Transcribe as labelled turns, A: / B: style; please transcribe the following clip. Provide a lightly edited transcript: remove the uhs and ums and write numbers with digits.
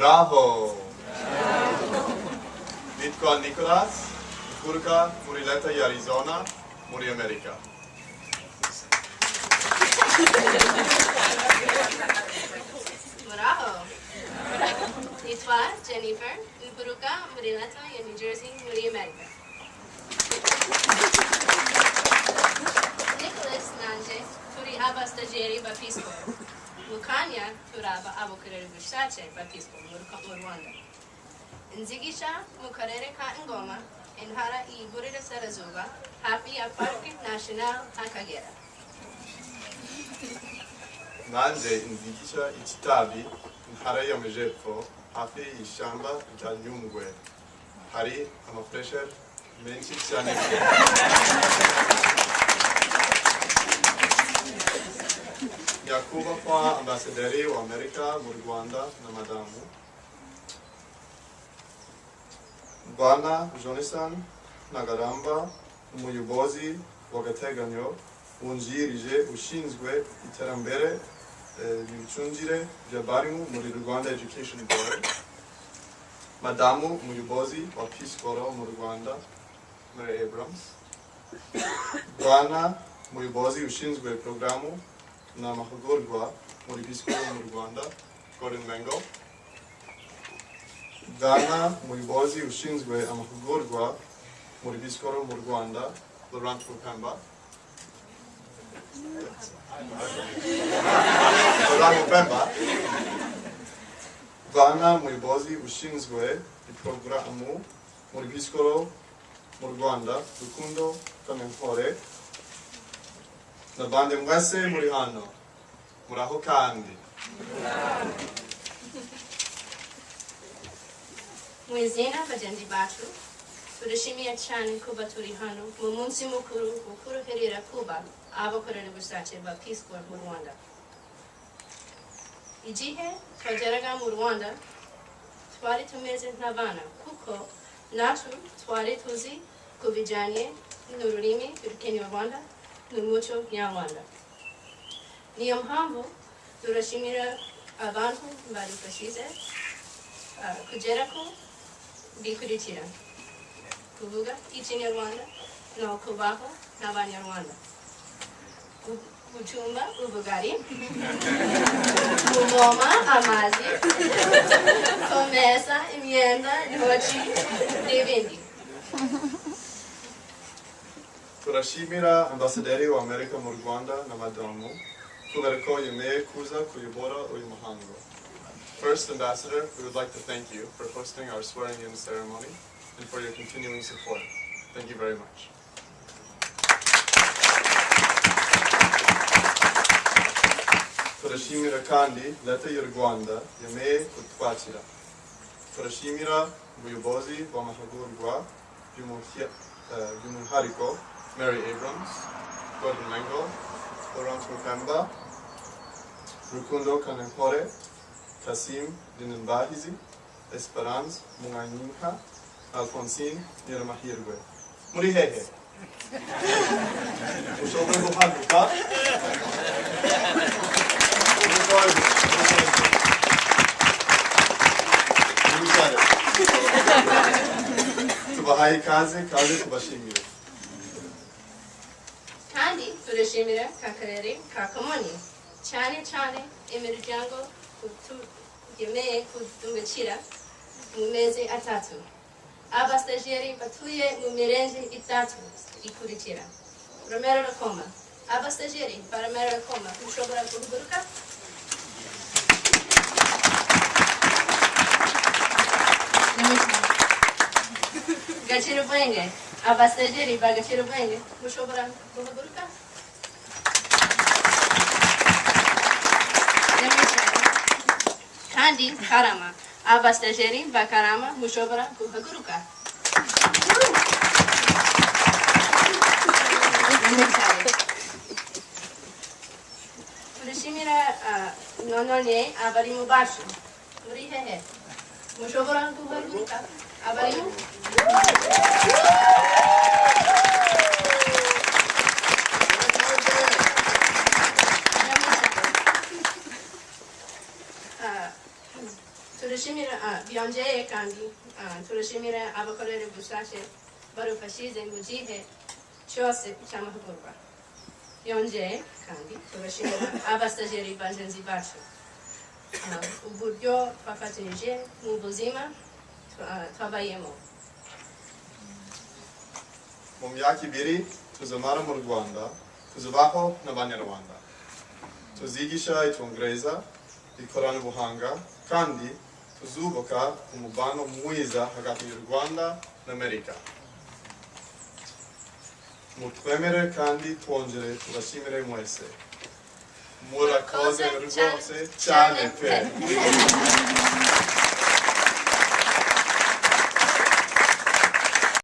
A: Bravo! Vitko Nicolas, Furka, Murileta i Arizona, Muri Amerika.
B: Bravo! Nitwa Jennifer, Uburuka, Murileta i New Jersey, Muri Amerika. Nicholas Nanje, Turi Aba Stagieri Bapisco. Lukanya Turaba Abokarere Gushache Bapisco, Rwanda. Nzigisha Mukarere Ka Ngoma, Nhara I Burida Sarazuba, Happy at Parque National Akagera.
A: Nanje inzigisha Ichitabi, Nhara Yamejepfo, Happy Ishamba Janyumgwe. Hari Amafresher, Menchi Chane. Yakuba kwa ambasaderi wa Amerika mu Rwanda na madamu Bwana Jonathan Nagaramba, umuyobozi w'agateganyo wungirije ushinzwe iterambere n'imicungire by'abarimu muri Rwanda Education Board, madamu umuyobozi wa Peace Corps mu Rwanda Mary Abrams, Bwana umuyobozi ushinzwe programu n'amahugurwa muri Peace Corps mu Rwanda Gordon Mengo, Bwana umuyobozi ushinzwe amahugurwa muri Peace Corps mu Rwanda Laurent Mupemba, Bwana umuyobozi ushinzwe iporogaramu muri Peace Corps mu Rwanda Rukundo Kamenkore, n'abandi mwese muri hano muraho kandi
B: mu izina bagenzi bacu turishimiye cyane kuba turi hano mu munsi mukuru wo kuruhirira kuba abakorerabushake ba Peace Corps mu Rwanda. Igihe twageraga mu Rwanda twari tumeze nk'abana kuko natwe twari tuzi ku bijyanye n'ururimi rw'Ikinyarwanda n'umuco nyarwanda. Niyo mpamvu turashimira abantu badufashije kugera ku bikurikira: kuvuga Ikinyarwanda no kubaho n'Abanyarwanda, gucunga ubugari, kuvoma amazi, kumesa imyenda, intoki n'ibindi.
A: turashimira ambasaderi wa Amerika mu Rwanda na madamu kubera ko yemeye kuza kuyobora uyu muhango. First, Ambassador, we would like to thank you for hosting our swearing-in ceremony and for your continuing support. Thank you very much. Turashimira kandi Leta y'u Rwanda yemeye kutwakira. Turashimira umuyobozi w'amahugurwa by'umwihariko Mary Abrams, Gordon Mengo, Laurent Mupemba, Rukundo Kamenkore, Kasim Dinenbahizi, Esperance Munganyinka, Alphonsine Nyiramahirwe. Muri hehe? Ushobora guhaguruka? Tubahaye ikaze kandi tubashimire.
B: Kandi turashimira Akarere ka Kamonyi cyane cyane imiryango yemeye kudungukira mu mezi atatu. Abastajeri batuye mu mirenge itatu ikurikira: Romero Rakoma. Abastajeri ba Romero Rakoma mushobora guhaguruka? Gaciro Bwenge. Abastajeri ba Gaciro Bwenge mushobora guhaguruka? Kandi Karama. Abastajeri ba Karama mushobora guhaguruka? Turashimira nonone abarimu bacu muri hehe mushobora guhaguruka abarimu? turashimira byongeye kandi turashimira abakorera ubushake barufashize mu gihe cyose cy'amahugurwa. Byongeye kandi turashimira abastajeri bagenzi bacu uburyo twafatanyije mu buzima twabayemo.
A: Mu myaka ibiri tuzamara mu Rwanda, tuzabaho n'Abanyarwanda. Tuzigisha Icyongereza, ikoranabuhanga, kandi tuzubaka umubano mwiza hagati y'u Rwanda n'Amerika. Mutwemere kandi twongere tubashimire mwese. Murakoze rwose cyane pe.